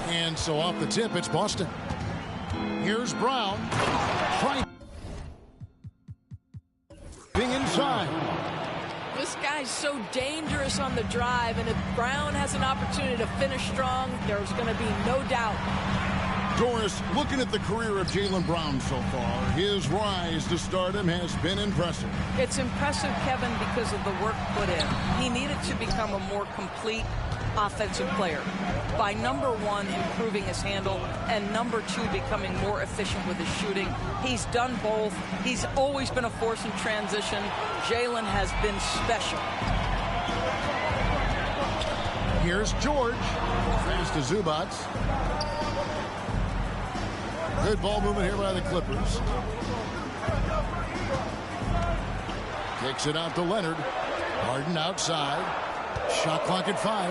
And so off the tip, it's Boston. Here's Brown. Trying inside. This guy's so dangerous on the drive, and if Brown has an opportunity to finish strong, there's going to be no doubt. Doris, looking at the career of Jaylen Brown so far, his rise to stardom has been impressive. It's impressive, Kevin, because of the work put in. He needed to become a more complete offensive player by, number one, improving his handle, and number two, becoming more efficient with his shooting. He's done both. He's always been a force in transition. Jaylen has been special. Here's George. Pass to Zubac. Good ball movement here by the Clippers. Kicks it out to Leonard. Harden outside. Shot clock at 5.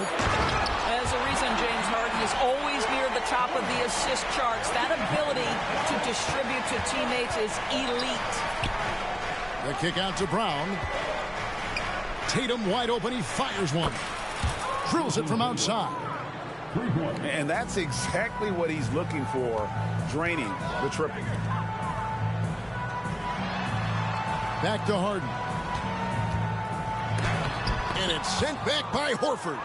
There's a reason James Harden is always near the top of the assist charts. That ability to distribute to teammates is elite. The kick out to Brown. Tatum wide open. He fires one. Drills it from outside. And that's exactly what he's looking for, draining the triple. Back to Harden. And it's sent back by Horford.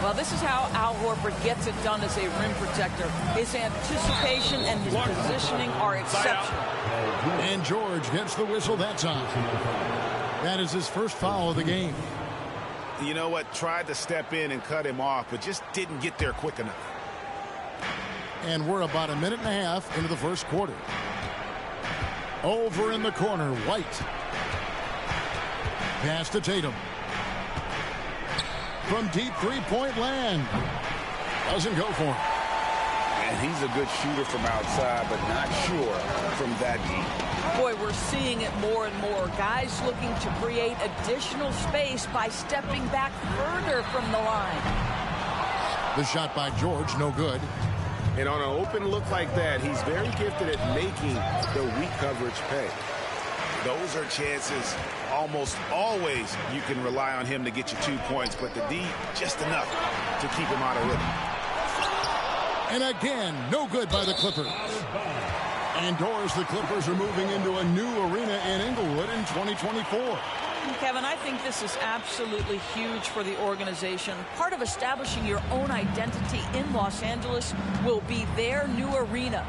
Well, this is how Al Horford gets it done as a rim protector. His anticipation and his positioning are exceptional. And George gets the whistle that time. That is his first foul of the game. You know what? Tried to step in and cut him off, but just didn't get there quick enough. And we're about a minute and a half into the first quarter. Over in the corner, White. Pass to Tatum. From deep three-point land. Doesn't go for him. And he's a good shooter from outside, but not sure from that deep. Boy, we're seeing it more and more. Guys looking to create additional space by stepping back further from the line. The shot by George, no good. And on an open look like that, he's very gifted at making the weak coverage pay. Those are chances almost always you can rely on him to get you 2 points, but the D, just enough to keep him out of rhythm. And again, no good by the Clippers. Indoors, the Clippers are moving into a new arena in Inglewood in 2024. Kevin, I think this is absolutely huge for the organization. Part of establishing your own identity in Los Angeles will be their new arena.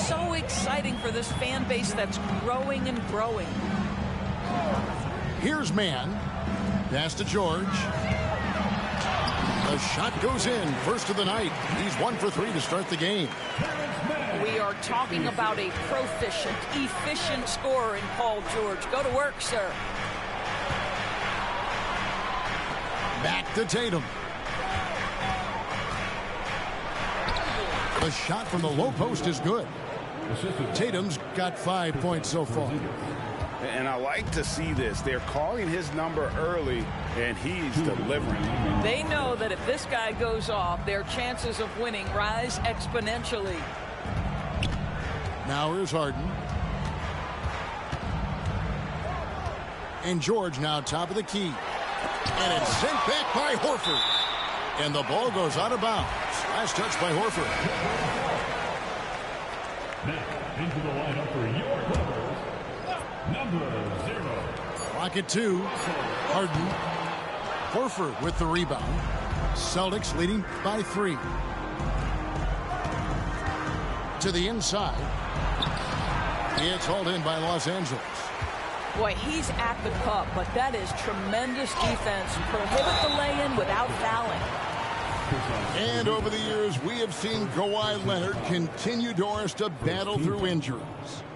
So exciting for this fan base that's growing and growing. Here's Mann. Pass to George. The shot goes in. First of the night. He's 1 for 3 to start the game. We are talking about a proficient, efficient scorer in Paul George. Go to work, sir. Back to Tatum. The shot from the low post is good. Tatum's got 5 points so far. And I like to see this. They're calling his number early, and he's delivering. They know that if this guy goes off, their chances of winning rise exponentially. Now here's Harden. And George now top of the key. And it's sent back by Horford. And the ball goes out of bounds. Last touch by Horford. Now into the lineup for your Clippers, number 0. Clock at 2. Harden. Horford with the rebound. Celtics leading by 3. To the inside. It's hauled in by Los Angeles. Boy, he's at the cup, but that is tremendous defense. Prohibit the lay-in without fouling. And over the years, we have seen Kawhi Leonard continue, Doris, to battle through injuries.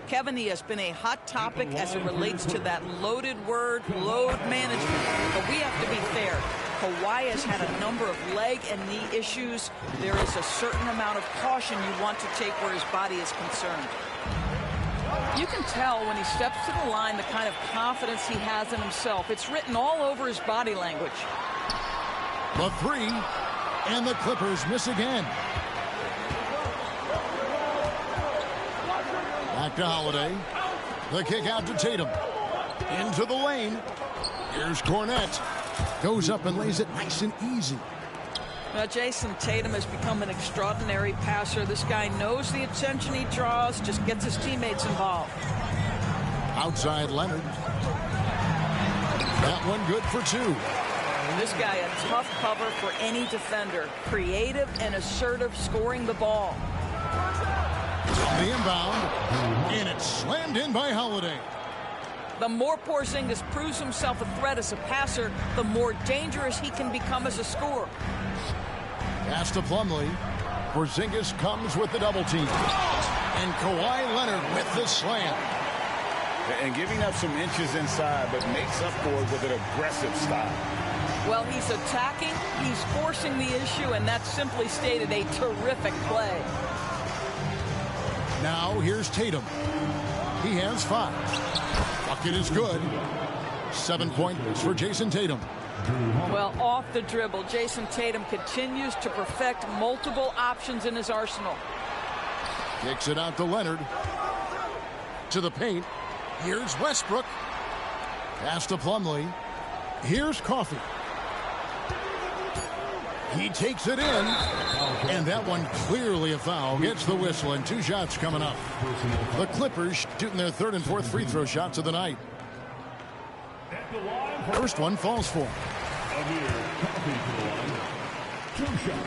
Kevin, he has been a hot topic as it relates to that loaded word, load management. But we have to be fair. Kawhi has had a number of leg and knee issues. There is a certain amount of caution you want to take where his body is concerned. You can tell when he steps to the line the kind of confidence he has in himself. It's written all over his body language. The 3, and the Clippers miss again. Back to Holiday. The kick out to Tatum. Into the lane. Here's Cornette. Goes up and lays it nice and easy. Now, Jason Tatum has become an extraordinary passer. This guy knows the attention he draws, just gets his teammates involved. Outside Leonard. That one good for 2. This guy a tough cover for any defender. Creative and assertive scoring the ball. On the inbound. And it's slammed in by Holiday. The more Porzingis proves himself a threat as a passer, the more dangerous he can become as a scorer. Pass to Plumlee. Porzingis comes with the double team. And Kawhi Leonard with the slam. And giving up some inches inside, but makes up for it with an aggressive style. Well, he's attacking, he's forcing the issue, and that's simply stated a terrific play. Now here's Tatum. He has 5. Bucket is good. 7 points for Jason Tatum. Well, off the dribble, Jason Tatum continues to perfect multiple options in his arsenal. Kicks it out to Leonard. To the paint. Here's Westbrook. Pass to Plumlee. Here's Coffey. He takes it in. And that one clearly a foul. Gets the whistle, and 2 shots coming up. The Clippers shooting their 3rd and 4th free throw shots of the night. First one falls for him. 2 shots.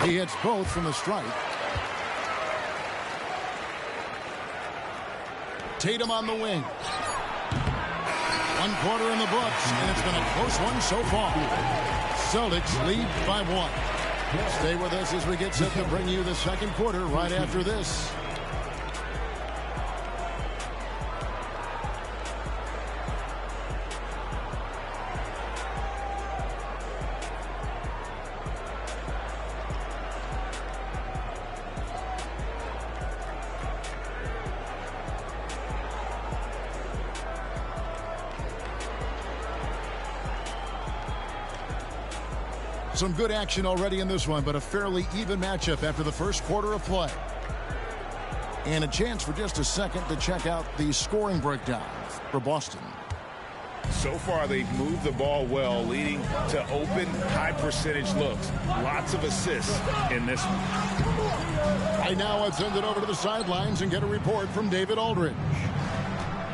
He hits both from the stripe. Tatum on the wing. 1 quarter in the books, and it's been a close one so far. Celtics lead by 1. Stay with us as we get set to bring you the second quarter right after this. Some good action already in this one, but a fairly even matchup after the first quarter of play. And a chance for just a second to check out the scoring breakdown for Boston. So far, they've moved the ball well, leading to open, high-percentage looks. Lots of assists in this one. Right now, let's send it over to the sidelines and get a report from David Aldridge.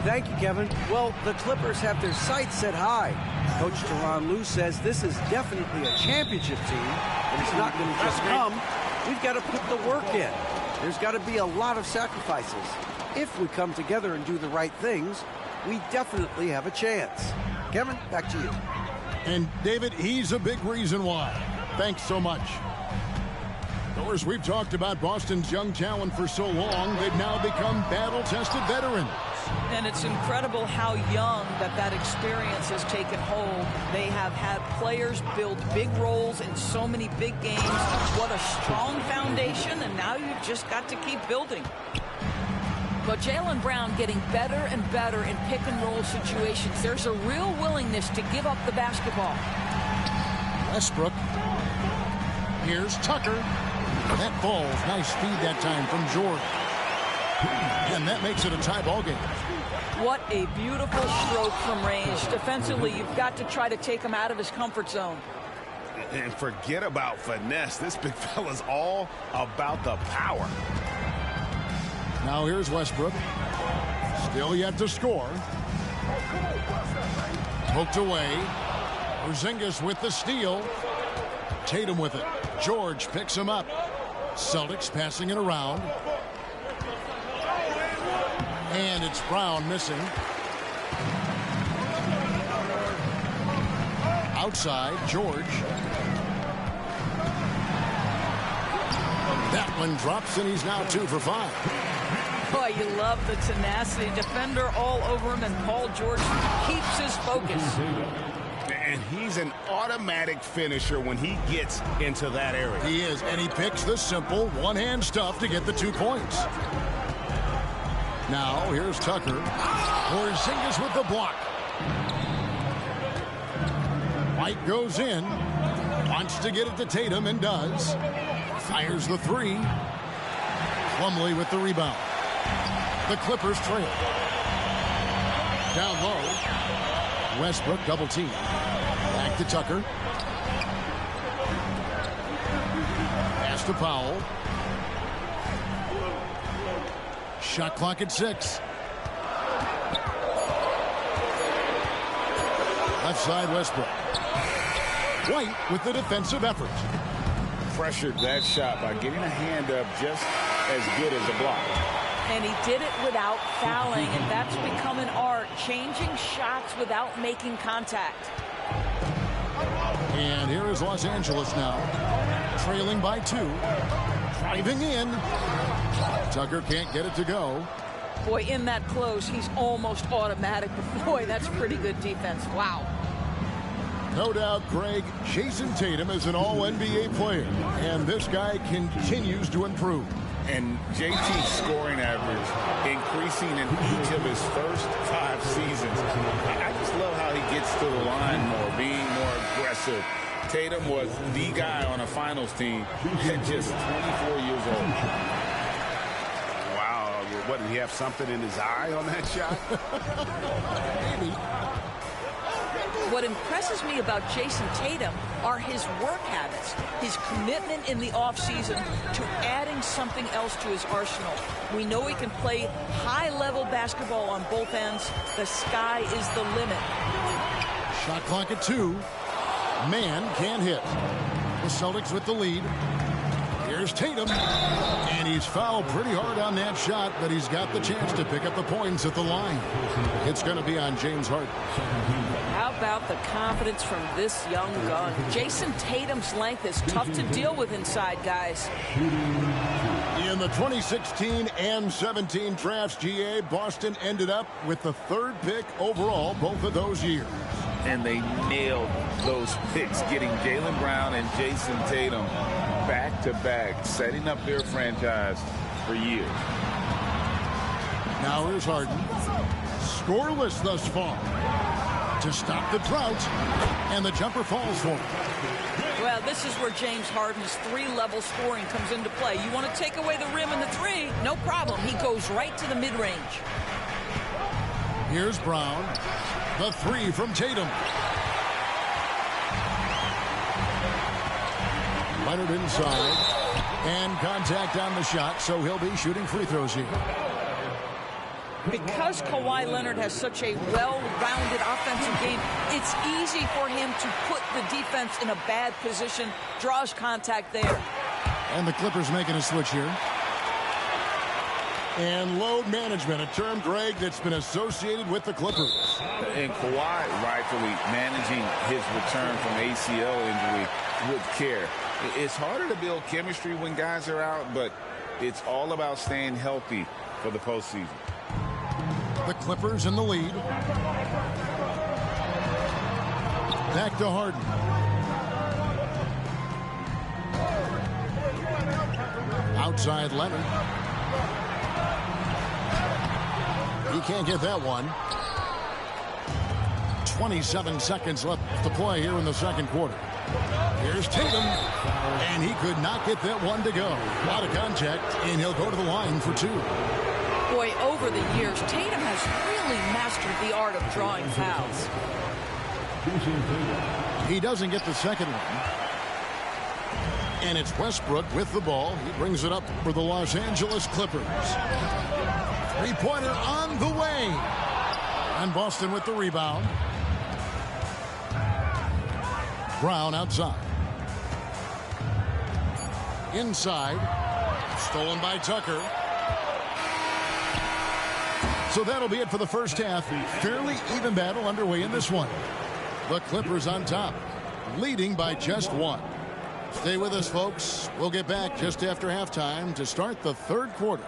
Thank you, Kevin. Well, the Clippers have their sights set high. Coach Tyronn Lue says this is definitely a championship team, and it's not going to just come. We've got to put the work in. There's got to be a lot of sacrifices. If we come together and do the right things, we definitely have a chance. Kevin, back to you. And David, he's a big reason why. Thanks so much. Of course, we've talked about Boston's young talent for so long, they've now become battle-tested veterans. And it's incredible how young that experience has taken hold. They have had players build big roles in so many big games. What a strong foundation, and now you've just got to keep building. But Jaylen Brown getting better and better in pick-and-roll situations. There's a real willingness to give up the basketball. Westbrook. Here's Tucker. That ball's nice speed that time from George. And that makes it a tie ball game. What a beautiful stroke from range. Defensively, you've got to try to take him out of his comfort zone. And forget about finesse. This big fella's all about the power. Now here's Westbrook. Still yet to score. Poked away. Porzingis with the steal. Tatum with it. George picks him up. Celtics passing it around. And it's Brown missing. Outside, George. That one drops, and he's now 2 for 5. Boy, you love the tenacity. Defender all over him, and Paul George keeps his focus. And he's an automatic finisher when he gets into that area. He is, and he picks the simple one-hand stuff to get the 2 points. Now, here's Tucker. Porzingis with the block. White goes in. Wants to get it to Tatum and does. Fires the 3. Plumlee with the rebound. The Clippers trail. Down low. Westbrook double team. Back to Tucker. Pass to Powell. Shot clock at 6. Left side Westbrook. White with the defensive effort. Pressured that shot by getting a hand up just as good as a block. And he did it without fouling, and that's become an art, changing shots without making contact. And here is Los Angeles now, trailing by 2. Driving in. Tucker can't get it to go. Boy, in that close, he's almost automatic. But boy, that's pretty good defense. Wow. No doubt, Greg, Jason Tatum is an all-NBA player, and this guy continues to improve. And JT's scoring average increasing in each of his first 5 seasons. I just love how he gets to the line more, being more aggressive. Tatum was the guy on a finals team at just 24 years old. Wow, what, did he have something in his eye on that shot? Maybe. What impresses me about Jason Tatum are his work habits, his commitment in the offseason to adding something else to his arsenal. We know he can play high-level basketball on both ends. The sky is the limit. Shot clock at 2. Man can't hit. The Celtics with the lead. Here's Tatum. And he's fouled pretty hard on that shot, but he's got the chance to pick up the points at the line. It's going to be on James Harden. How about the confidence from this young gun? Jason Tatum's length is tough to deal with inside, guys. In the 2016 and 17 drafts, GA, Boston ended up with the 3rd pick overall both of those years. And they nailed those picks, getting Jaylen Brown and Jason Tatum back-to-back, setting up their franchise for years. Now here's Harden. Scoreless thus far. To stop the drought, and the jumper falls for him. Well, this is where James Harden's 3-level scoring comes into play. You want to take away the rim and the 3, no problem. He goes right to the mid-range. Here's Brown. The 3 from Tatum. Leonard inside. And contact on the shot, so he'll be shooting free throws here. Because Kawhi Leonard has such a well-rounded offensive game, it's easy for him to put the defense in a bad position, draws contact there. And the Clippers making a switch here. And load management, a term, Greg, that's been associated with the Clippers. And Kawhi rightfully managing his return from ACL injury with care. It's harder to build chemistry when guys are out, but it's all about staying healthy for the postseason. The Clippers in the lead. Back to Harden. Outside Leonard. He can't get that one. 27 seconds left to play here in the second quarter. Here's Tatum. And he could not get that one to go. A lot of contact, and he'll go to the line for 2. Boy, over the years, Tatum has really mastered the art of drawing fouls. He doesn't get the second one. And it's Westbrook with the ball. He brings it up for the Los Angeles Clippers. 3-pointer on the way. And Boston with the rebound. Brown outside. Inside. Stolen by Tucker. So that'll be it for the first half. Fairly even battle underway in this one. The Clippers on top, leading by just 1. Stay with us, folks. We'll get back just after halftime to start the third quarter.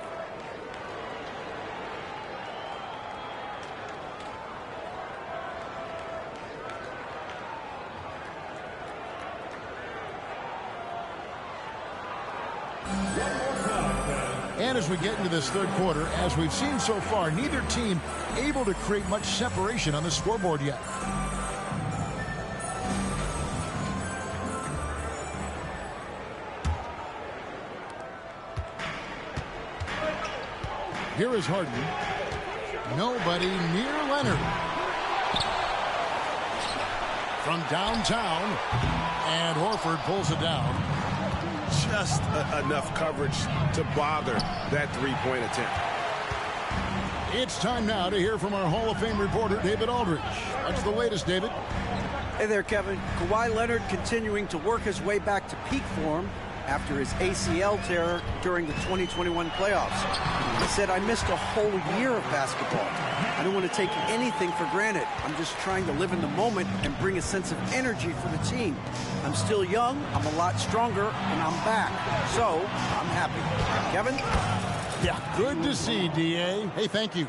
And as we get into this third quarter, as we've seen so far, neither team able to create much separation on the scoreboard yet. Here is Harden. Nobody near Leonard. From downtown, and Horford pulls it down. Just enough coverage to bother that three-point attempt. It's time now to hear from our Hall of Fame reporter, David Aldridge. What's the latest, David? Hey there, Kevin. Kawhi Leonard continuing to work his way back to peak form after his ACL tear during the 2021 playoffs. He said, "I missed a whole year of basketball. I don't want to take anything for granted. I'm just trying to live in the moment and bring a sense of energy for the team. I'm still young, I'm a lot stronger, and I'm back. So, I'm happy." Kevin? Yeah, good to see, D.A. Hey, thank you.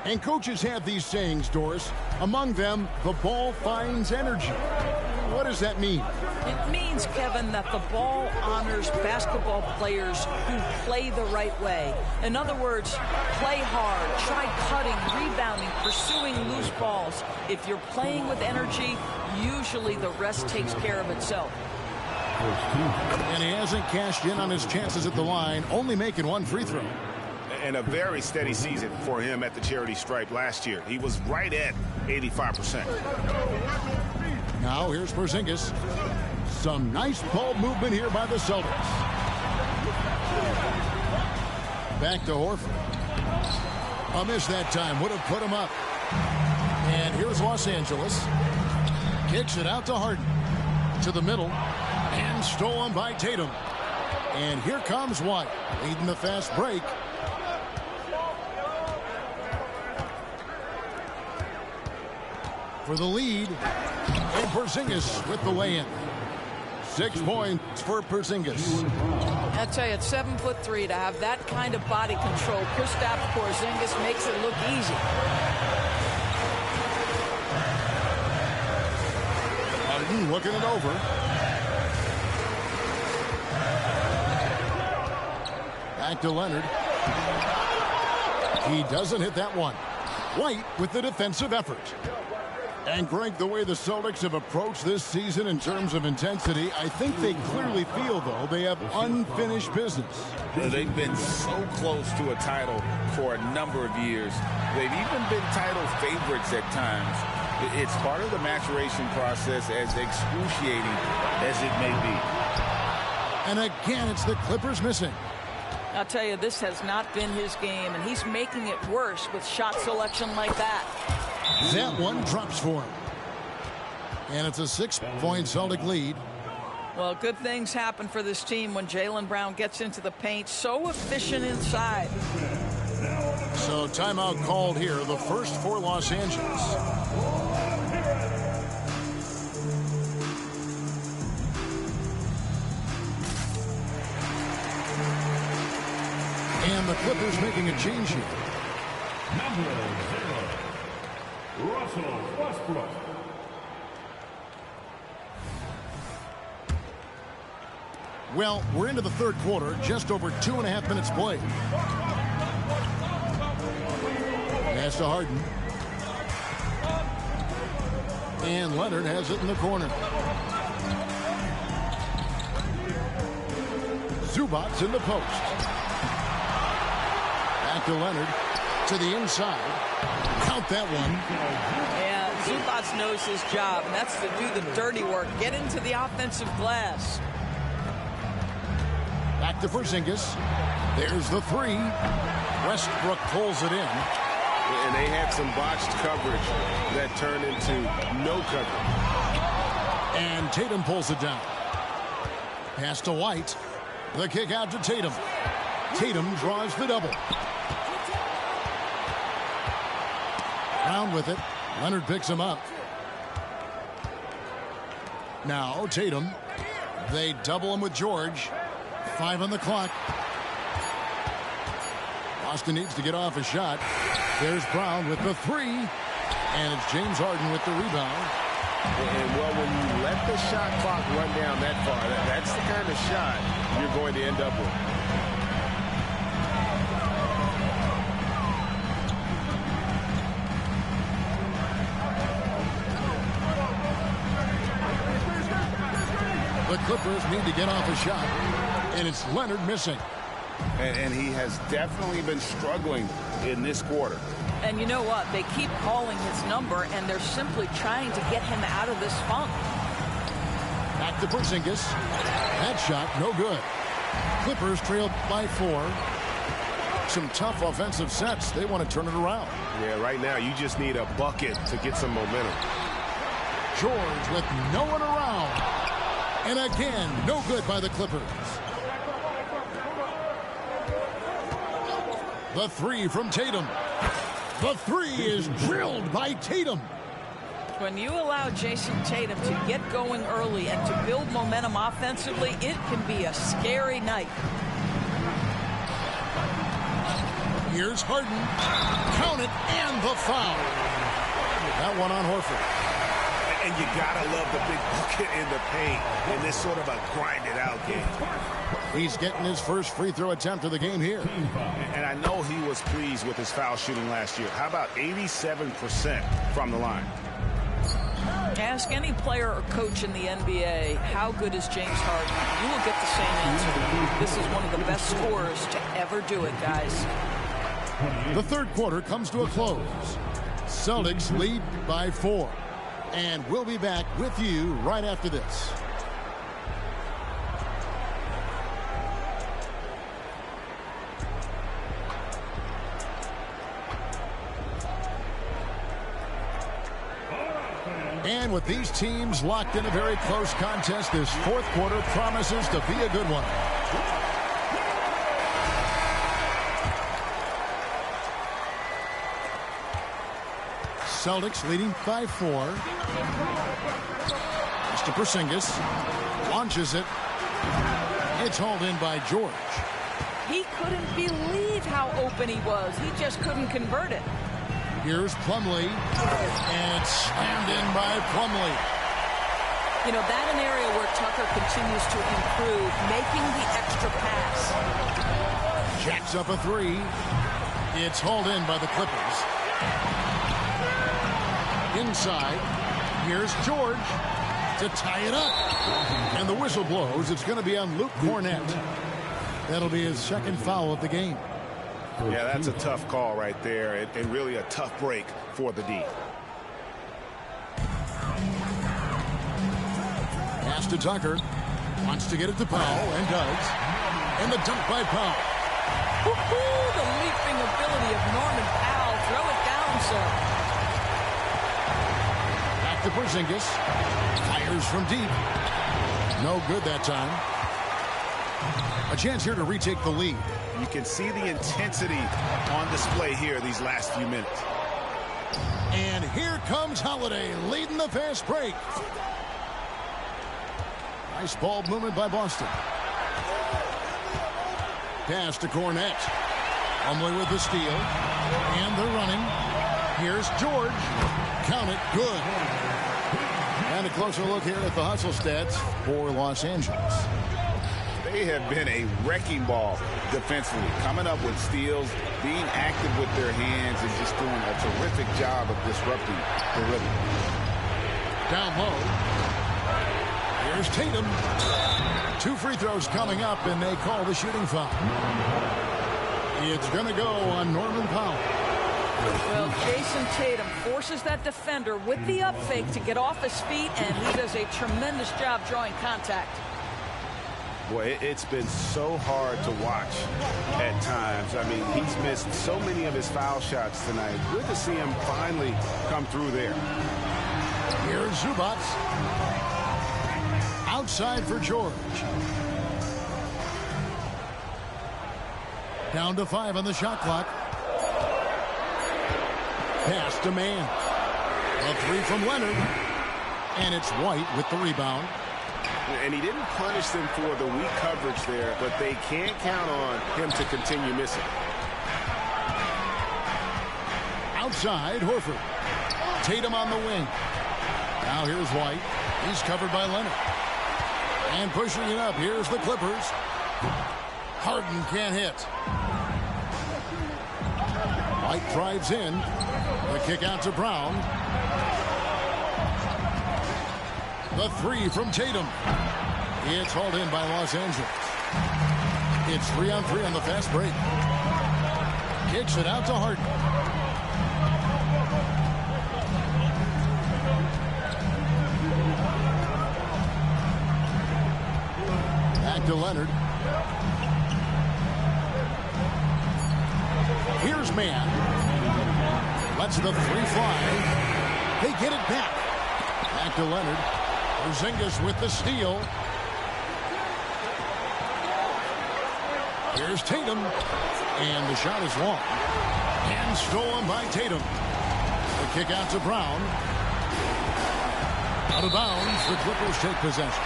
And coaches have these sayings, Doris. Among them, the ball finds energy. What does that mean? It means, Kevin, that the ball honors basketball players who play the right way. In other words, play hard, try cutting, rebounding, pursuing loose balls. If you're playing with energy, usually the rest takes care of itself. And he hasn't cashed in on his chances at the line, only making one free throw. And a very steady season for him at the charity stripe last year. He was right at 85%. Now here's Porzingis. Some nice ball movement here by the Celtics. Back to Horford. A miss that time. Would have put him up. And here's Los Angeles. Kicks it out to Harden. To the middle. And stolen by Tatum. And here comes White, leading the fast break. For the lead. And Porzingis with the lay-in. 6 points for Porzingis. I tell you, at 7'3", to have that kind of body control, Kristaps Porzingis makes it look easy. Harden looking it over. Back to Leonard. He doesn't hit that one. White with the defensive effort. And Greg, the way the Celtics have approached this season in terms of intensity, I think they clearly feel, though, they have unfinished business. They've been so close to a title for a number of years. They've even been title favorites at times. It's part of the maturation process, as excruciating as it may be. And again, it's the Clippers missing. I'll tell you, this has not been his game, and he's making it worse with shot selection like that. That one drops for him. And it's a 6-point Celtic lead. Well, good things happen for this team when Jaylen Brown gets into the paint. So efficient inside. So timeout called here, the first for Los Angeles. And the Clippers making a change here. Number 0, Russell Westbrook. Well, we're into the third quarter, just over 2.5 minutes played. Pass to Harden. And Leonard has it in the corner. Zubac's in the post. Back to Leonard. To the inside. Count that one. Yeah, Zubac knows his job, and that's to do the dirty work. Get into the offensive glass. Back to Porzingis. There's the three. Westbrook pulls it in. And they had some botched coverage that turned into no coverage. And Tatum pulls it down. Pass to White. The kick out to Tatum. Tatum draws the double. Brown with it. Leonard picks him up. Now Tatum. They double him with George. 5 on the clock. Boston needs to get off a shot. There's Brown with the three. And it's James Harden with the rebound. And well, when you let the shot clock run down that far, that's the kind of shot you're going to end up with. The Clippers need to get off a shot. And it's Leonard missing. And he has definitely been struggling in this quarter. And you know what? They keep calling his number, and they're simply trying to get him out of this funk. Back to Porzingis. That shot, no good. Clippers trail by 4. Some tough offensive sets. They want to turn it around. Yeah, right now you just need a bucket to get some momentum. George with no one around. And again, no good by the Clippers. The 3 from Tatum. The 3 is drilled by Tatum. When you allow Jason Tatum to get going early and to build momentum offensively, it can be a scary night. Here's Harden. Count it, and the foul. That one on Horford. And you gotta love the big bucket in the paint in this sort of a grinded-out game. He's getting his first free throw attempt of the game here. And I know he was pleased with his foul shooting last year. How about 87% from the line? Ask any player or coach in the NBA, how good is James Harden? You will get the same answer. This is one of the best scorers to ever do it, guys. The third quarter comes to a close. Celtics lead by 4. And we'll be back with you right after this. And with these teams locked in a very close contest, this fourth quarter promises to be a good one. Celtics leading by 4. Mr. Porzingis launches it. It's hauled in by George. He couldn't believe how open he was. He just couldn't convert it. Here's Plumlee, and it's slammed in by Plumlee. You know, that's an area where Tucker continues to improve, making the extra pass. Jacks up a 3. It's hauled in by the Clippers. Inside, here's George to tie it up. And the whistle blows. It's going to be on Luke Cornett. That'll be his second foul of the game. Yeah, that's a tough call right there, and really a tough break for the D. Pass to Tucker. Wants to get it to Powell, and does. And the dunk by Powell. The leaping ability of Norman Powell. Throw it down, sir. Back to Porzingis. Fires from deep. No good that time. A chance here to retake the lead. You can see the intensity on display here these last few minutes. And here comes Holiday leading the fast break. Nice ball movement by Boston. Pass to Cornett. Plumlee with the steal. And they're running. Here's George. Count it. Good. And a closer look here at the hustle stats for Los Angeles. They have been a wrecking ball defensively, coming up with steals, being active with their hands, and just doing a terrific job of disrupting the rhythm. Down low. Here's Tatum. 2 free throws coming up, and they call the shooting foul. It's going to go on Norman Powell. Well, Jason Tatum forces that defender with the up fake to get off his feet, and he does a tremendous job drawing contact. Boy, it's been so hard to watch at times. I mean, he's missed so many of his foul shots tonight. Good to see him finally come through there. Here's Zubac. Outside for George. Down to 5 on the shot clock. Pass to Mann. A 3 from Leonard. And it's White with the rebound. And he didn't punish them for the weak coverage there, but they can't count on him to continue missing. Outside, Horford. Tatum on the wing. Now here's White. He's covered by Leonard. And pushing it up, here's the Clippers. Harden can't hit. White drives in. The kick out to Brown. The 3 from Tatum. It's hauled in by Los Angeles. It's 3-on-3 on the fast break. Kicks it out to Harden. Back to Leonard. Here's Mann. Lets the three fly. They get it back. Back to Leonard. Porzingis with the steal. Here's Tatum. And the shot is long. And stolen by Tatum. The kick out to Brown. Out of bounds. The Clippers take possession.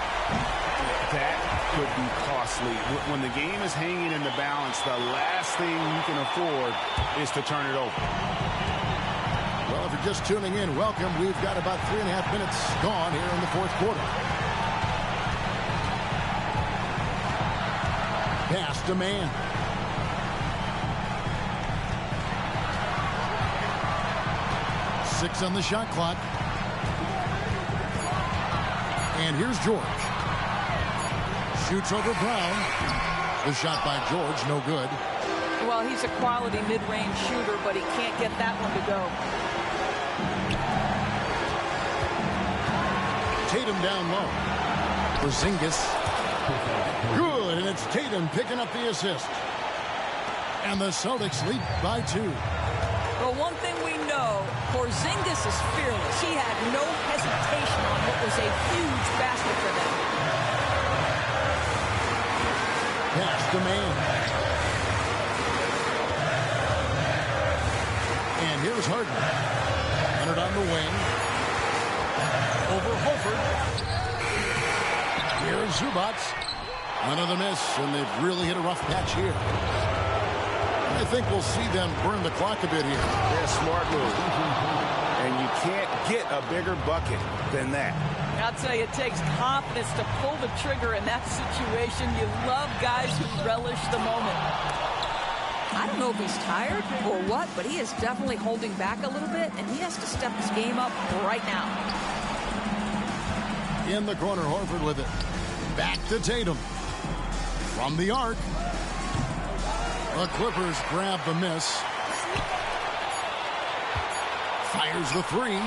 That could be costly. When the game is hanging in the balance, the last thing you can afford is to turn it over. Well, if you're just tuning in, welcome. We've got about 3.5 minutes gone here in the fourth quarter. Pass to Mann. Six on the shot clock. And here's George. Shoots over Brown. The shot by George, no good. Well, he's a quality mid-range shooter, but he can't get that one to go. Tatum down low. Porzingis. Good, and it's Tatum picking up the assist. And the Celtics lead by 2. Well, one thing we know, Porzingis is fearless. He had no hesitation on what was a huge basket for them. Pass to Mann. And here's Harden. Leonard on the wing. Over Horford. Here's Zubac. Another miss, and they've really hit a rough patch here. I think we'll see them burn the clock a bit here. Yeah, smart move. And you can't get a bigger bucket than that. I'll tell you, it takes confidence to pull the trigger in that situation. You love guys who relish the moment. I don't know if he's tired or what, but he is definitely holding back a little bit, and he has to step his game up right now. In the corner, Horford with it. Back to Tatum. From the arc. The Clippers grab the miss. Fires the three.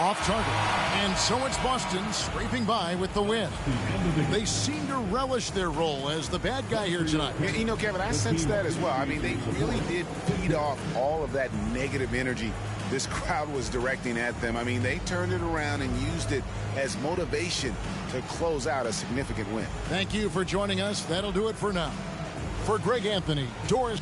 Off target. And so it's Boston scraping by with the win. They seem to relish their role as the bad guy here tonight. You know, Kevin, I sense that as well. I mean, they really did feed off all of that negative energy this crowd was directing at them. I mean, they turned it around and used it as motivation to close out a significant win. Thank you for joining us. That'll do it for now. For Greg Anthony, Doris.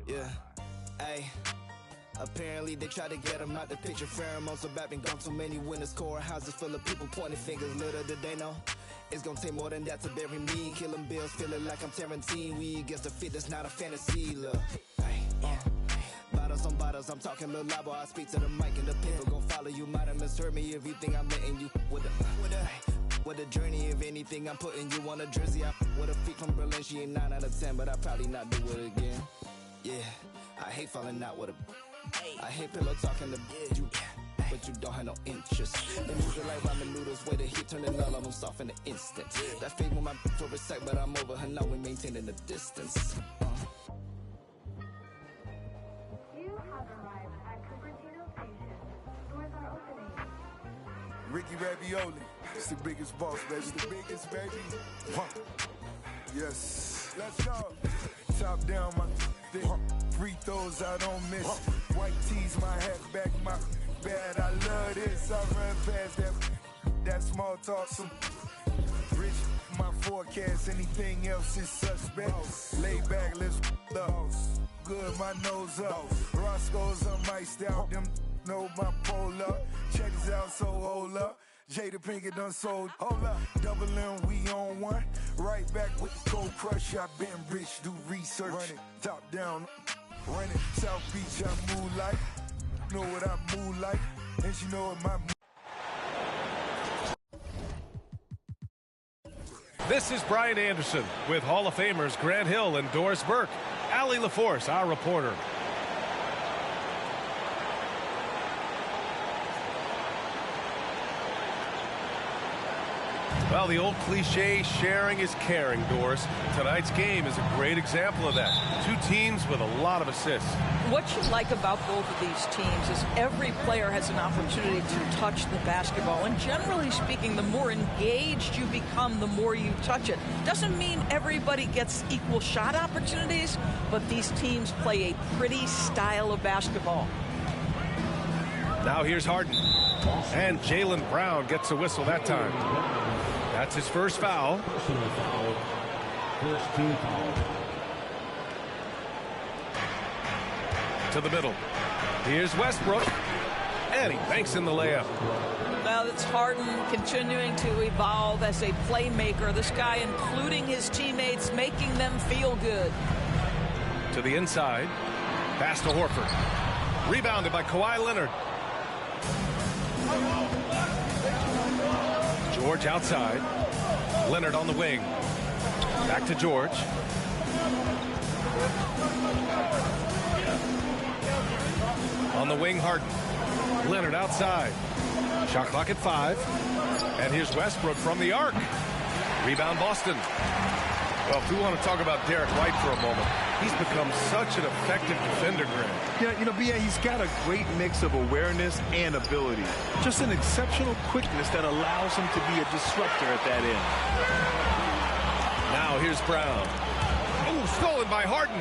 Yeah, hey. Apparently they try to get him out the picture. Pheromones about been gone. Too many winners. Courthouses full of people pointing fingers. Little did they know it's gonna take more than that to bury me. Killing bills, feeling like I'm Tarantino. We against the fit, that's not a fantasy. Look, hey, bottles on bottles, I'm talking little libo. I speak to the mic and the people gon' follow you. Might have misheard me if you think I'm letting you with a journey. If anything, I'm putting you on a jersey. I with a feet from Berlin. She ain't 9 out of 10, but I probably not do it again. Yeah, I hate falling out with a. I hate pillow talking to you, but you don't have no interest. The music like ramen noodles, way the heat turning all of them soft in an instant. That fade with my for a sec, but I'm over her now. We maintaining the distance. You have arrived at Cupertino Station. Doors are opening. Ricky Ravioli, it's the biggest boss, baby. It's the biggest, baby. Yes. Let's go. Top down, my thick. Free throws I don't miss. White tees, my hat back, my bad. I love this. I run past that small talk. Some rich, my forecast. Anything else is suspect. Lay back, let's up. Good, my nose up. Roscoe's, I'm iced out. Them know my pull up. Check this out, so hold up. Jada Pinkett done sold. Hold up. Double M, we on one. Right back with the cold crush. I been rich, do research. Run it, top down. Run it, South Beach, I move like. Know what I move like. And she know what my This is Brian Anderson with Hall of Famers Grant Hill and Doris Burke. Allie LaForce, our reporter. Well, the old cliche, sharing is caring, Doris. Tonight's game is a great example of that. Two teams with a lot of assists. What you like about both of these teams is every player has an opportunity to touch the basketball. And generally speaking, the more engaged you become, the more you touch it. Doesn't mean everybody gets equal shot opportunities, but these teams play a pretty style of basketball. Now here's Harden. And Jaylen Brown gets a whistle that time. That's his first foul. Personal foul. First team foul. To the middle. Here's Westbrook. And he banks in the layup. Now it's Harden continuing to evolve as a playmaker. This guy, including his teammates, making them feel good. To the inside. Pass to Horford. Rebounded by Kawhi Leonard. George outside. Leonard on the wing. Back to George. On the wing, Harden. Leonard outside. Shot clock at 5. And here's Westbrook from the arc. Rebound Boston. Well, if we want to talk about Derek White for a moment, he's become such an effective defender, Grant. Yeah, you know, B.A., he's got a great mix of awareness and ability. Just an exceptional quickness that allows him to be a disruptor at that end. Now here's Brown. Oh, stolen by Harden.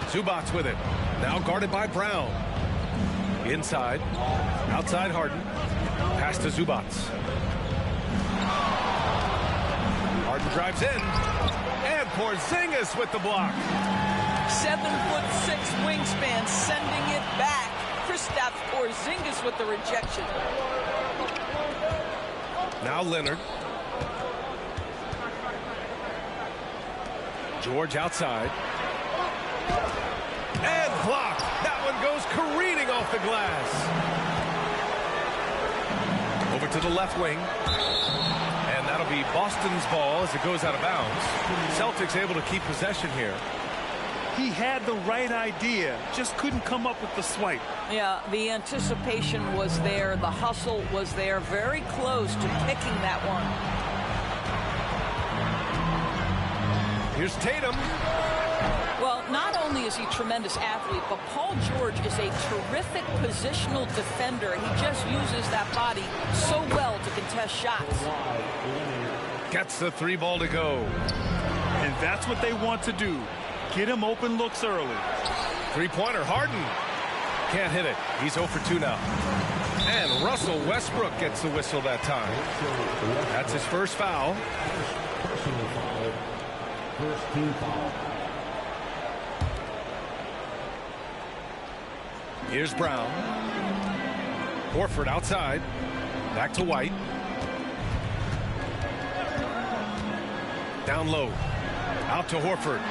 Zubac with it. Now guarded by Brown. Inside. Outside Harden. Pass to Zubac. Harden drives in. And Porzingis with the block. 7'6" wingspan, sending it back. Kristaps Porzingis with the rejection. Now Leonard. George outside. And blocked. That one goes careening off the glass. Over to the left wing. And that'll be Boston's ball as it goes out of bounds. Celtics able to keep possession here. He had the right idea, just couldn't come up with the swipe. Yeah, the anticipation was there. The hustle was there. Very close to picking that one. Here's Tatum. Well, not only is he a tremendous athlete, but Paul George is a terrific positional defender. He just uses that body so well to contest shots. Gets the 3 ball to go. And that's what they want to do. Get him open looks early. Three-pointer, Harden. Can't hit it. He's 0 for 2 now. And Russell Westbrook gets the whistle that time. That's his first foul. Personal foul. First team foul. Here's Brown. Horford outside. Back to White. Down low. Out to Horford.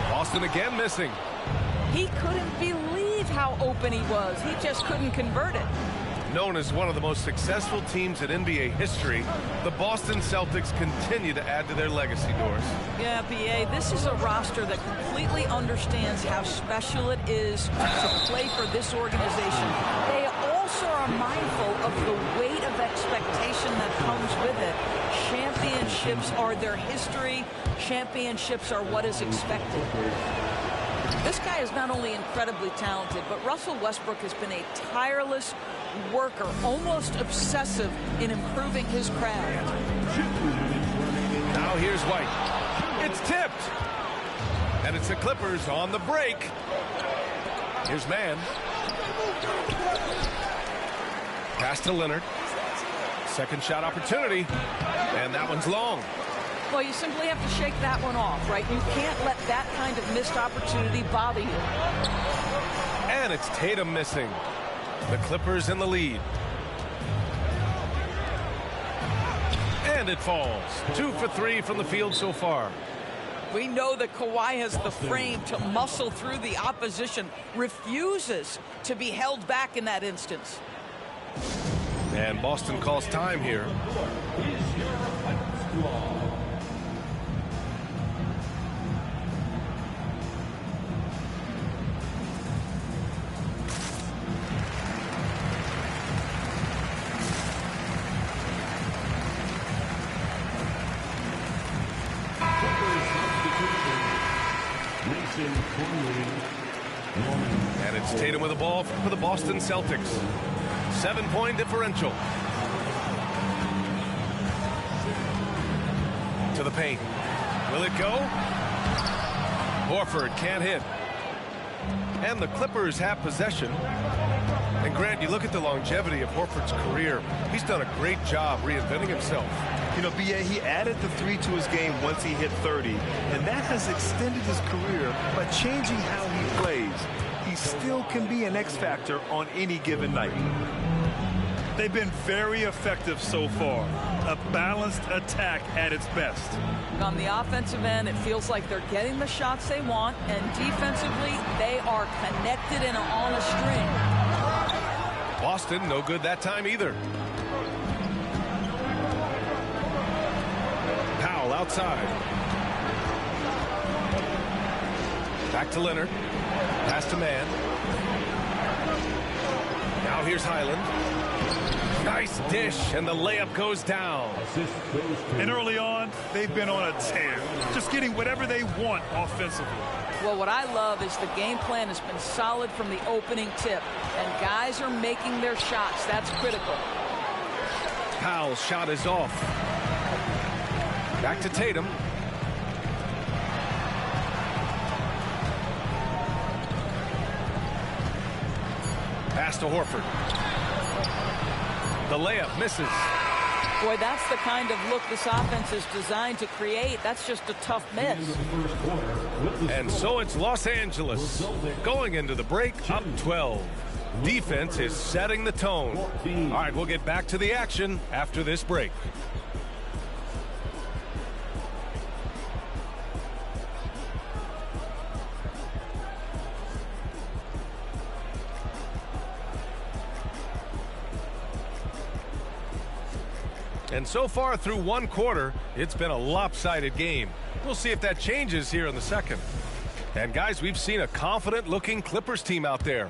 Boston again missing. He couldn't believe how open he was. He just couldn't convert it. Known as one of the most successful teams in NBA history, the Boston Celtics continue to add to their legacy, Doris. Yeah, B.A., this is a roster that completely understands how special it is to play for this organization. They also are mindful of the weight of expectation that comes with it. Championships are their history. Championships are what is expected. This guy is not only incredibly talented, but Russell Westbrook has been a tireless worker, almost obsessive in improving his craft. Now here's White. It's tipped. And it's the Clippers on the break. Here's Mann. Pass to Leonard. Second shot opportunity. And that one's long. Well, you simply have to shake that one off, right? You can't let that kind of missed opportunity bother you. And it's Tatum missing. The Clippers in the lead. And it falls. 2 for 3 from the field so far. We know that Kawhi has the frame to muscle through the opposition, refuses to be held back in that instance. And Boston calls time here. And it's Tatum with the ball for the Boston Celtics. 7-point differential. To the paint. Will it go? Horford can't hit. And the Clippers have possession. And Grant, you look at the longevity of Horford's career. He's done a great job reinventing himself. You know, B.A., he added the 3 to his game once he hit 30, and that has extended his career by changing how he plays. He still can be an X factor on any given night. They've been very effective so far. A balanced attack at its best. On the offensive end, it feels like they're getting the shots they want, and defensively, they are connected and on a string. Boston, no good that time either. Powell outside. Back to Leonard. Pass to Mann. Now here's Highland. Nice dish, and the layup goes down. And early on, they've been on a tear, just getting whatever they want offensively. Well, what I love is the game plan has been solid from the opening tip, and guys are making their shots. That's critical. Powell's shot is off. Back to Tatum. Pass to Horford. The layup misses. Boy, that's the kind of look this offense is designed to create. That's just a tough miss. And so it's Los Angeles going into the break up 12. Defense is setting the tone. All right, we'll get back to the action after this break. And so far through one quarter, it's been a lopsided game. We'll see if that changes here in the second. And guys, we've seen a confident-looking Clippers team out there.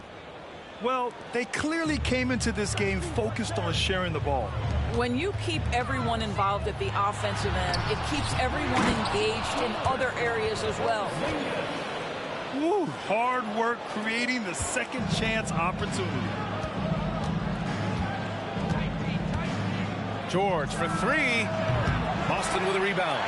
Well, they clearly came into this game focused on sharing the ball. When you keep everyone involved at the offensive end, it keeps everyone engaged in other areas as well. Woo, hard work creating the second chance opportunity. George for 3. Boston with a rebound.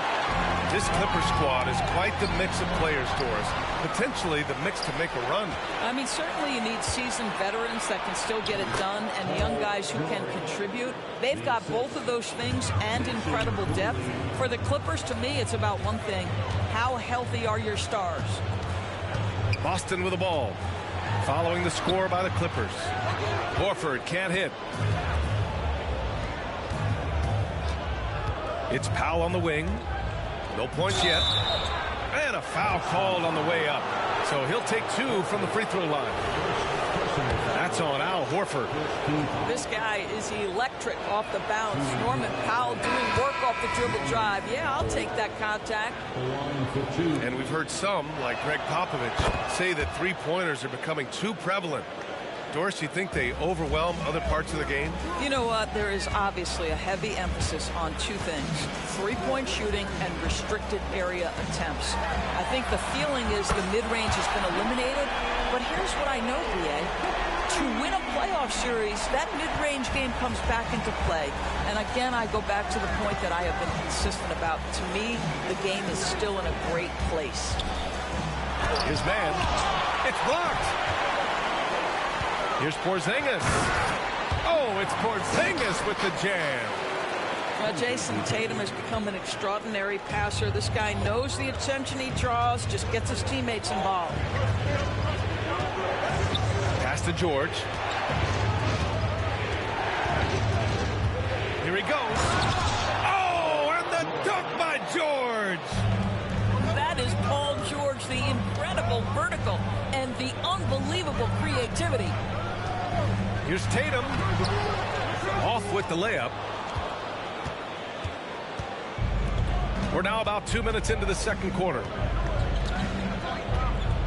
This Clippers squad is quite the mix of players, Doris. Potentially the mix to make a run. I mean, certainly you need seasoned veterans that can still get it done and young guys who can contribute. They've got both of those things and incredible depth. For the Clippers, to me, it's about one thing. How healthy are your stars? Boston with the ball. Following the score by the Clippers. Horford can't hit. It's Powell on the wing. No points yet. And a foul called on the way up. So he'll take 2 from the free throw line. That's on Al Horford. This guy is electric off the bounce. Norman Powell doing work off the dribble drive. Yeah, I'll take that contact. And we've heard some, like Greg Popovich, say that three-pointers are becoming too prevalent. Doris, you think they overwhelm other parts of the game? You know what? There is obviously a heavy emphasis on 2 things. Three-point shooting and restricted area attempts. I think the feeling is the mid-range has been eliminated. But here's what I know, B.A. To win a playoff series, that mid-range game comes back into play. And again, I go back to the point that I have been consistent about. To me, the game is still in a great place. His man. It's blocked. Here's Porzingis. Oh, it's Porzingis with the jam. Jason Tatum has become an extraordinary passer. This guy knows the attention he draws, just gets his teammates involved. Pass to George. Here he goes. Oh, and the dunk by George. That is Paul George, the incredible vertical and the unbelievable creativity. Here's Tatum. Off with the layup. We're now about 2 minutes into the second quarter.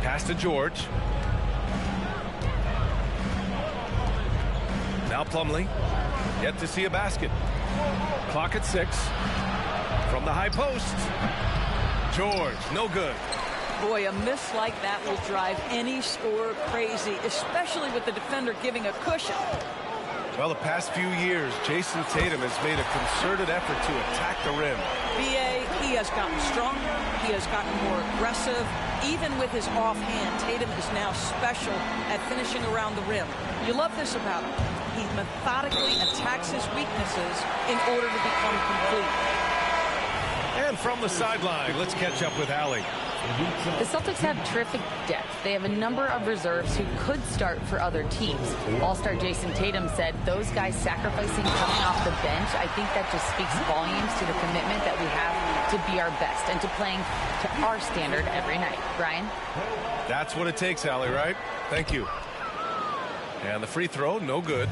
Pass to George. Now Plumlee. Yet to see a basket. Clock at 6. From the high post. George, no good. Boy, a miss like that will drive any scorer crazy, especially with the defender giving a cushion. Well, the past few years, Jason Tatum has made a concerted effort to attack the rim. BA, he has gotten stronger. He has gotten more aggressive. Even with his offhand, Tatum is now special at finishing around the rim. You love this about him. He methodically attacks his weaknesses in order to become complete. And from the sideline, let's catch up with Allie. The Celtics have terrific depth. They have a number of reserves who could start for other teams. All-star Jason Tatum said those guys sacrificing coming off the bench, I think that just speaks volumes to the commitment that we have to be our best and to playing to our standard every night. Brian? That's what it takes, Allie, right? Thank you. And the free throw, no good.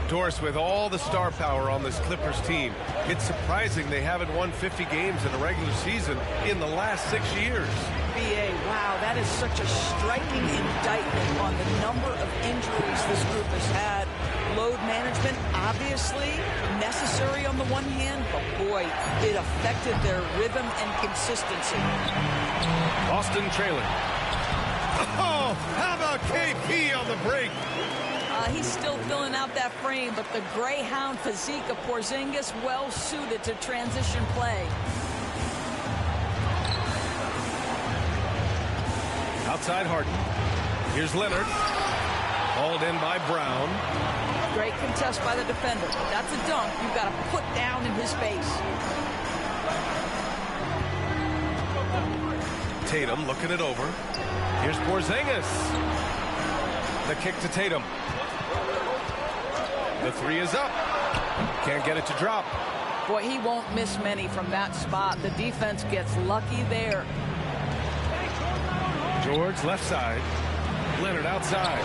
Doris, with all the star power on this Clippers team, it's surprising they haven't won 50 games in a regular season in the last 6 years. BA, wow, that is such a striking indictment on the number of injuries this group has had. Load management, obviously necessary on the one hand, but boy, it affected their rhythm and consistency. Boston trailing. Oh, how about KP on the break? He's still filling out that frame, but the greyhound physique of Porzingis well suited to transition play. Outside Harden. Here's Leonard. Hauled in by Brown. Great contest by the defender. That's a dunk you've got to put down in his face. Tatum looking it over. Here's Porzingis. The kick to Tatum. The three is up. Can't get it to drop. Boy, he won't miss many from that spot. The defense gets lucky there. George left side. Leonard outside.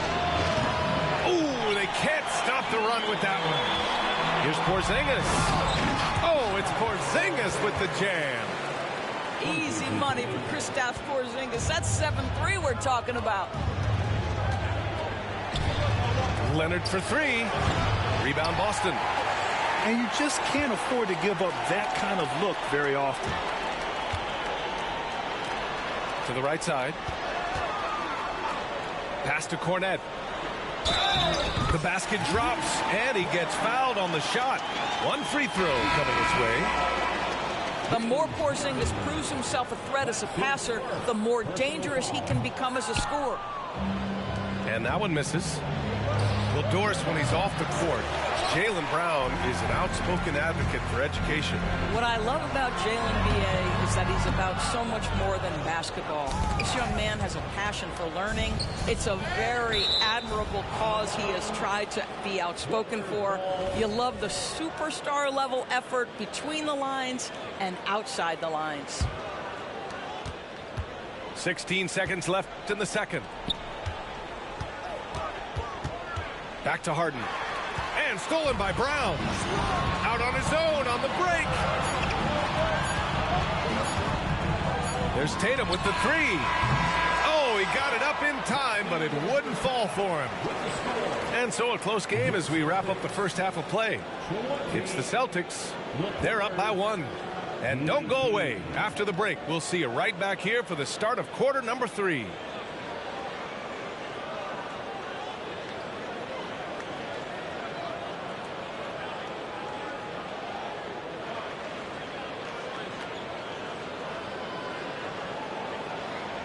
Ooh, they can't stop the run with that one. Here's Porzingis. Oh, it's Porzingis with the jam. Easy money for Kristaps Porzingis. That's 7-3 we're talking about. Leonard for three. Rebound Boston. And you just can't afford to give up that kind of look very often. To the right side. Pass to Cornet. The basket drops, and he gets fouled on the shot. One free throw coming his way. The more Porzingis proves himself a threat as a passer, the more dangerous he can become as a scorer. And that one misses. Well, Doris, when he's off the court, Jaylen Brown is an outspoken advocate for education. What I love about Jaylen, B.A., is that he's about so much more than basketball. This young man has a passion for learning. It's a very admirable cause he has tried to be outspoken for. You love the superstar level effort between the lines and outside the lines. 16 seconds left in the second. Back to Harden. And stolen by Brown. Out on his own on the break. There's Tatum with the three. Oh, he got it up in time, but it wouldn't fall for him. And so a close game as we wrap up the first half of play. It's the Celtics. They're up by 1. And don't go away. After the break, we'll see you right back here for the start of quarter number 3.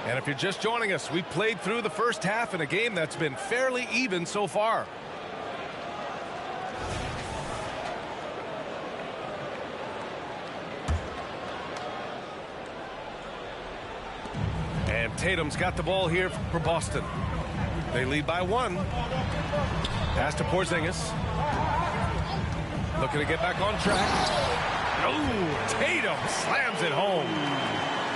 And if you're just joining us, we played through the first half in a game that's been fairly even so far. Tatum's got the ball here for Boston. They lead by 1. Pass to Porzingis. Looking to get back on track. Oh, Tatum slams it home.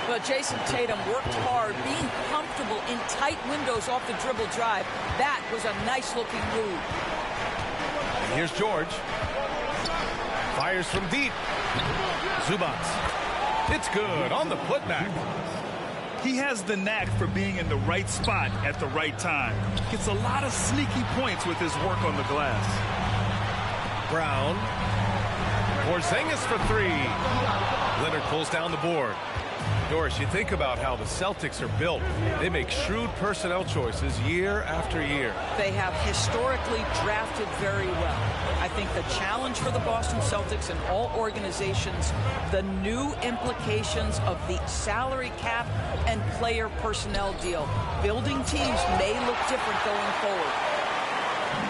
Well, Jason Tatum worked hard, being comfortable in tight windows off the dribble drive. That was a nice-looking move. And here's George. Fires from deep. Zubac. It's good on the putback. He has the knack for being in the right spot at the right time. Gets a lot of sneaky points with his work on the glass. Brown. Porzingis for 3. Leonard pulls down the board. Doris, you think about how the Celtics are built. They make shrewd personnel choices year after year. They have historically drafted very well. I think the challenge for the Boston Celtics and all organizations, the new implications of the salary cap and player personnel deal. Building teams may look different going forward.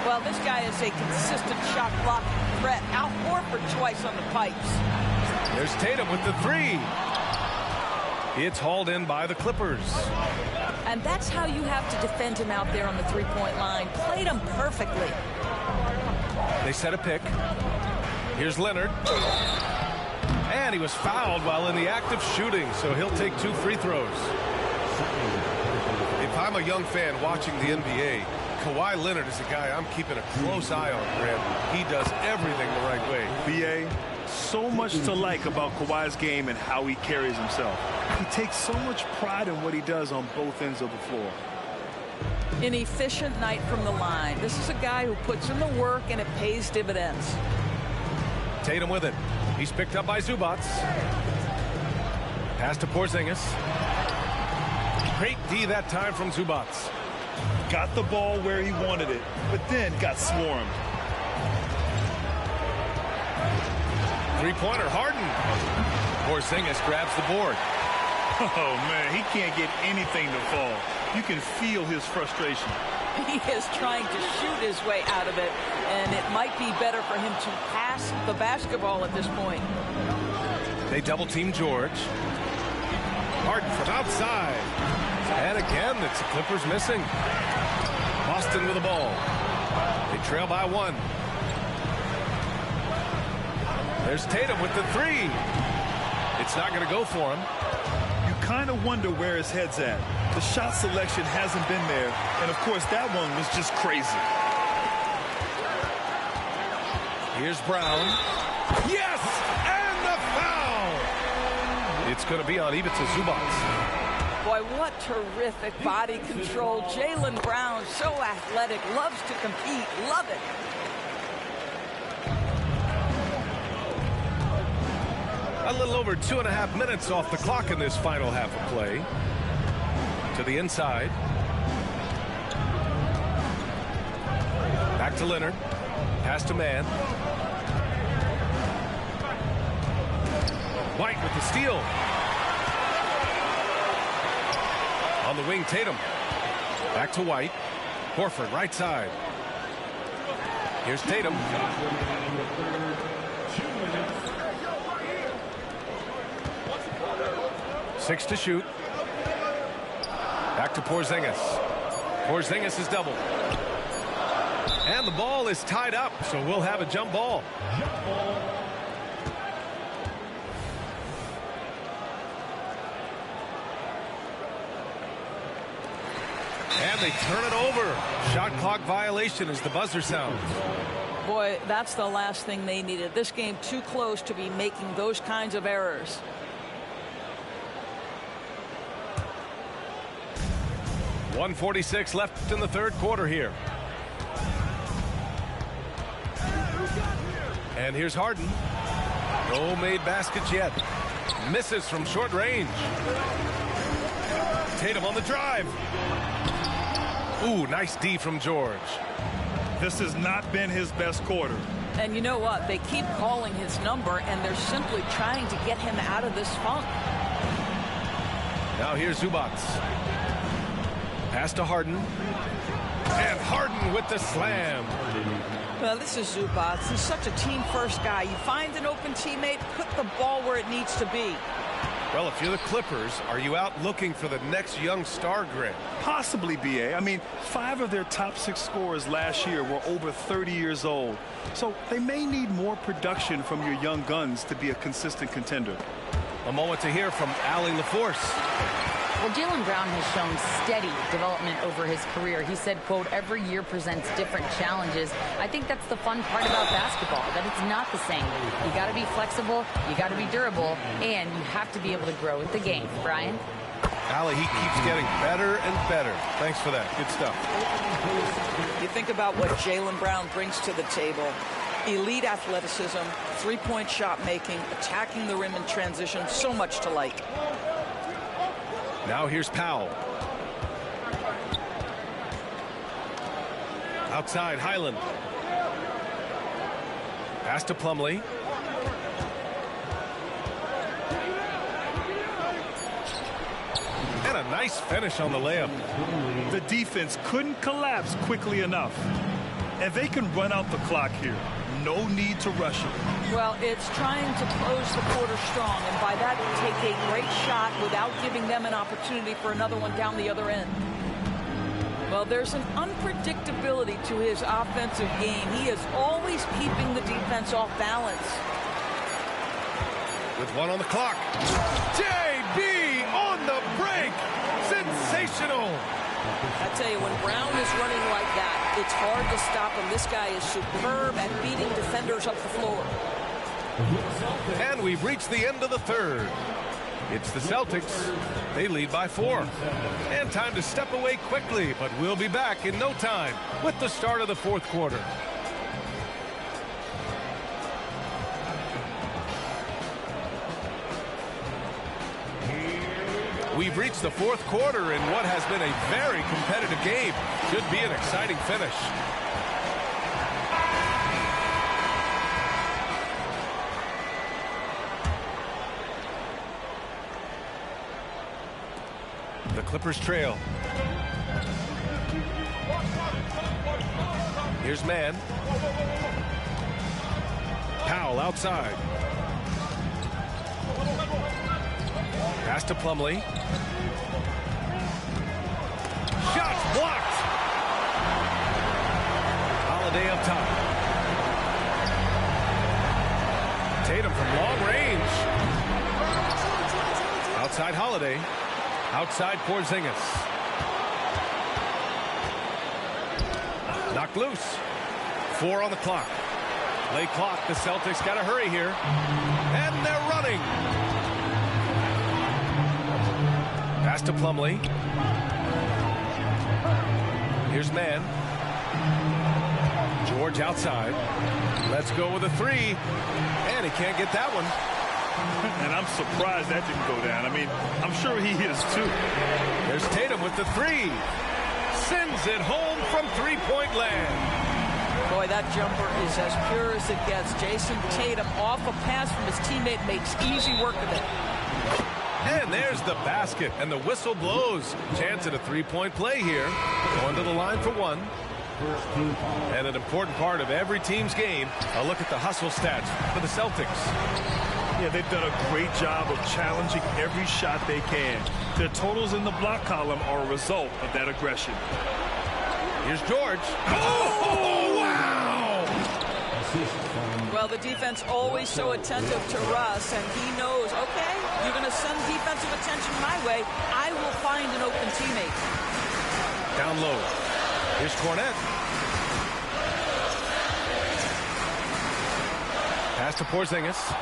Well, this guy is a consistent shot blocking threat. Al Horford twice on the pipes. There's Tatum with the 3. It's hauled in by the Clippers. And that's how you have to defend him out there on the three-point line. Played him perfectly. They set a pick. Here's Leonard. And he was fouled while in the act of shooting, so he'll take 2 free throws. If I'm a young fan watching the NBA, Kawhi Leonard is a guy I'm keeping a close eye on, Grant. He does everything the right way. B.A., so much to like about Kawhi's game and how he carries himself. He takes so much pride in what he does on both ends of the floor. An efficient night from the line. This is a guy who puts in the work and it pays dividends. Tatum with it. He's picked up by Zubac. Pass to Porzingis. Great D that time from Zubac. Got the ball where he wanted it, but then got swarmed. Three-pointer, Harden. Porzingis grabs the board. Oh, man, he can't get anything to fall. You can feel his frustration. He is trying to shoot his way out of it, and it might be better for him to pass the basketball at this point. They double-team George. Harden from outside. And again, it's the Clippers missing. Boston with the ball. They trail by 1. There's Tatum with the 3. It's not going to go for him. You kind of wonder where his head's at. The shot selection hasn't been there, and of course that one was just crazy. Here's Brown. Yes! And the foul! It's going to be on Ivica Zubac. Boy, what terrific body control. Jaylen Brown, so athletic, loves to compete, love it. A little over 2.5 minutes off the clock in this final half of play. To the inside. Back to Leonard. Pass to Mann. White with the steal. On the wing, Tatum. Back to White. Horford, right side. Here's Tatum. 6 to shoot. Back to Porzingis. Porzingis is double. And the ball is tied up, so we'll have a jump ball. And they turn it over. Shot clock violation as the buzzer sounds. Boy, that's the last thing they needed. This game too close to be making those kinds of errors. .146 left in the third quarter here. And here's Harden. No made baskets yet. Misses from short range. Tatum on the drive. Ooh, nice D from George. This has not been his best quarter. And you know what? They keep calling his number, and they're simply trying to get him out of this funk. Now here's Zubac. Pass to Harden. And Harden with the slam. Well, this is Zubac. He's such a team-first guy. You find an open teammate, put the ball where it needs to be. Well, if you're the Clippers, are you out looking for the next young star, Greg? Possibly, B.A. I mean, 5 of their top 6 scorers last year were over 30 years old. So they may need more production from your young guns to be a consistent contender. A moment to hear from Allie LaForce. Well, Jaylen Brown has shown steady development over his career. He said, quote, every year presents different challenges. I think that's the fun part about basketball, that it's not the same. You got to be flexible, you got to be durable, and you have to be able to grow with the game. Brian? Allie, he keeps getting better and better. Thanks for that. Good stuff. You think about what Jaylen Brown brings to the table. Elite athleticism, three-point shot making, attacking the rim in transition, so much to like. Now here's Powell. Outside, Highland. Pass to Plumlee. And a nice finish on the layup. The defense couldn't collapse quickly enough. And they can run out the clock here. No need to rush it. Well, it's trying to close the quarter strong, and by that, take a great shot without giving them an opportunity for another one down the other end. Well, there's an unpredictability to his offensive game. He is always keeping the defense off balance. With 1 on the clock. JB on the break. Sensational. I tell you, when Brown is running like that, it's hard to stop him. This guy is superb at beating defenders up the floor. And we've reached the end of the third. It's the Celtics. They lead by 4. And time to step away quickly, but we'll be back in no time with the start of the fourth quarter. We've reached the fourth quarter in what has been a very competitive game. Should be an exciting finish. The Clippers trail. Here's man. Powell outside. Pass to Plumlee. Shots blocked. Holiday up top. Tatum from long range. Outside Holiday. Outside Porzingis. Knocked loose. 4 on the clock. Play clock. The Celtics got to hurry here. And they're running. Pass to Plumlee. Here's man. George outside. Let's go with a 3. And he can't get that one. And I'm surprised that didn't go down. I mean, I'm sure he is too. There's Tatum with the 3. Sends it home from three-point land. Boy, that jumper is as pure as it gets. Jason Tatum off a pass from his teammate makes easy work of it. And there's the basket, and the whistle blows. Chance at a three-point play here. Going to the line for 1. And an important part of every team's game, a look at the hustle stats for the Celtics. Yeah, they've done a great job of challenging every shot they can. Their totals in the block column are a result of that aggression. Here's George. Oh, wow! Well, the defense always so attentive to Russ, and he knows, okay, you're going to send defensive attention my way. I will find an open teammate. Down low. Here's Cornette. Pass to Porzingis.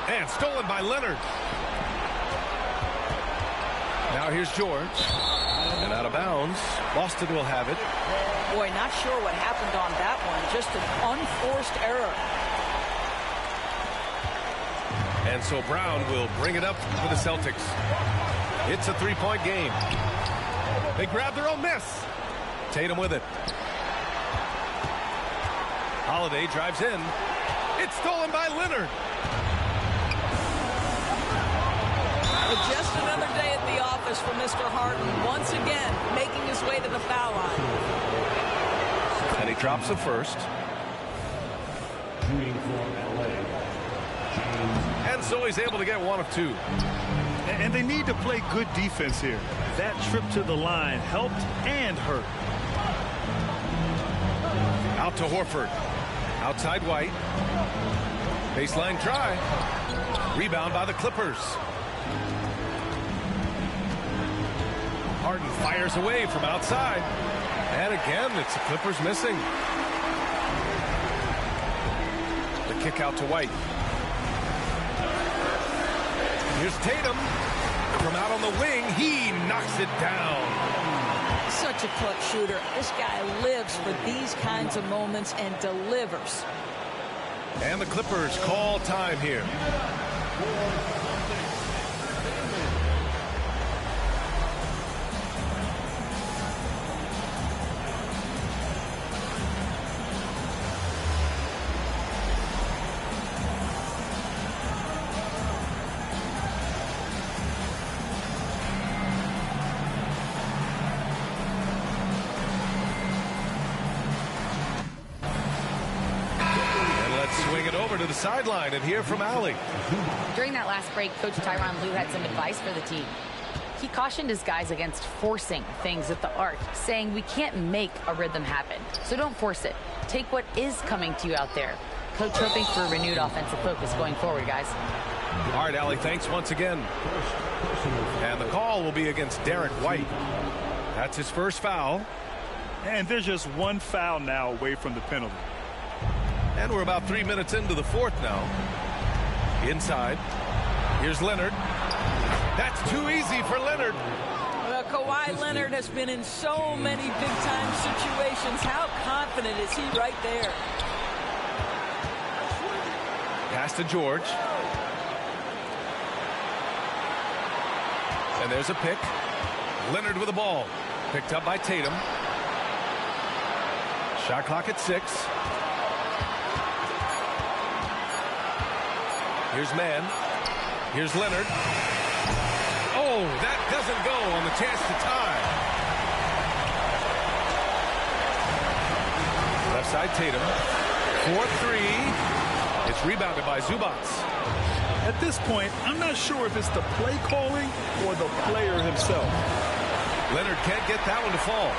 And stolen by Leonard. Now here's George. And out of bounds. Boston will have it. Boy, not sure what happened on that one. Just an unforced error. And so Brown will bring it up for the Celtics. It's a three-point game. They grab their own miss. Tatum with it. Holiday drives in. It's stolen by Leonard. Just another day at the office for Mr. Harden. Once again, making his way to the foul line. And he drops the first. And so he's able to get 1 of 2. And they need to play good defense here. That trip to the line helped and hurt. Out to Horford. Outside White. Baseline try. Rebound by the Clippers. Harden fires away from outside. And again, it's the Clippers missing. The kick out to White. Here's Tatum. From out on the wing, he knocks it down. Such a clutch shooter. This guy lives for these kinds of moments and delivers. And the Clippers call time here. To the sideline and hear from Allie. During that last break, Coach Tyronn Lue had some advice for the team. He cautioned his guys against forcing things at the arc, saying we can't make a rhythm happen, so don't force it. Take what is coming to you out there. Coach hoping for a renewed offensive focus going forward, guys. All right, Allie, thanks once again. And the call will be against Derek White. That's his first foul. And there's just one foul now away from the penalty. And we're about 3 minutes into the fourth now. Inside. Here's Leonard. That's too easy for Leonard. Well, Kawhi Leonard has been in so many big-time situations. How confident is he right there? Pass to George. And there's a pick. Leonard with the ball. Picked up by Tatum. Shot clock at 6. Here's Mann. Here's Leonard. Oh, that doesn't go on the chance to tie. Left side Tatum. 4-3. It's rebounded by Zubac. At this point, I'm not sure if it's the play calling or the player himself. Leonard can't get that one to fall.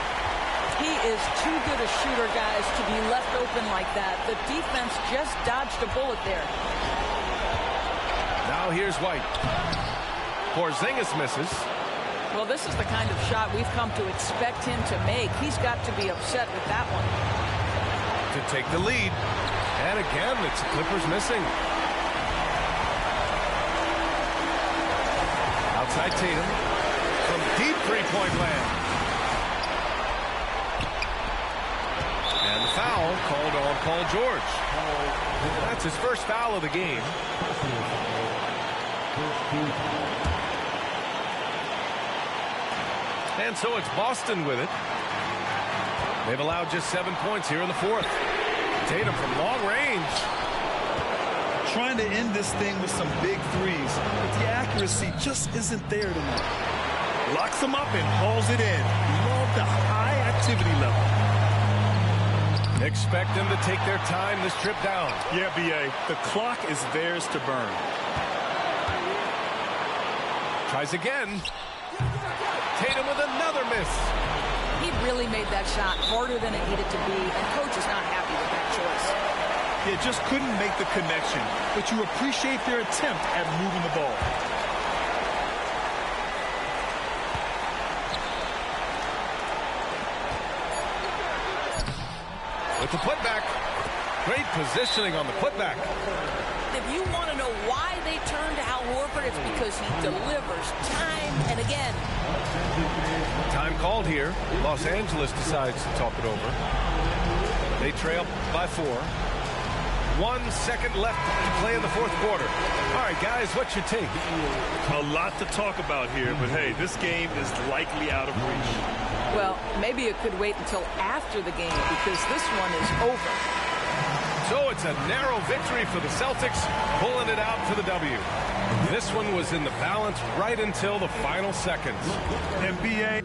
He is too good a shooter, guys, to be left open like that. The defense just dodged a bullet there. Now here's White. Porzingis misses. Well, this is the kind of shot we've come to expect him to make. He's got to be upset with that one. To take the lead. And again, it's the Clippers missing. Outside Tatum. From deep three-point land. And the foul called on Paul George. That's his first foul of the game. And so it's Boston with it. They've allowed just 7 points here in the fourth. Tatum from long range. Trying to end this thing with some big threes, but the accuracy just isn't there tonight. Locks them up and hauls it in. Love the high activity level. Expect them to take their time this trip down. Yeah, B.A. The clock is theirs to burn. Tries again. Tatum with another miss. He really made that shot harder than it needed to be, and coach is not happy with that choice. It just couldn't make the connection, but you appreciate their attempt at moving the ball. With the putback. Great positioning on the putback. If you want to know why they turn to Al Horford, it's because he delivers time and again. Time called here. Los Angeles decides to talk it over. They trail by 4. 1 second left to play in the fourth quarter. All right, guys, what's your take? A lot to talk about here, but hey, this game is likely out of reach. Well, maybe it could wait until after the game because this one is over. So it's a narrow victory for the Celtics, pulling it out for the W. This one was in the balance right until the final seconds. NBA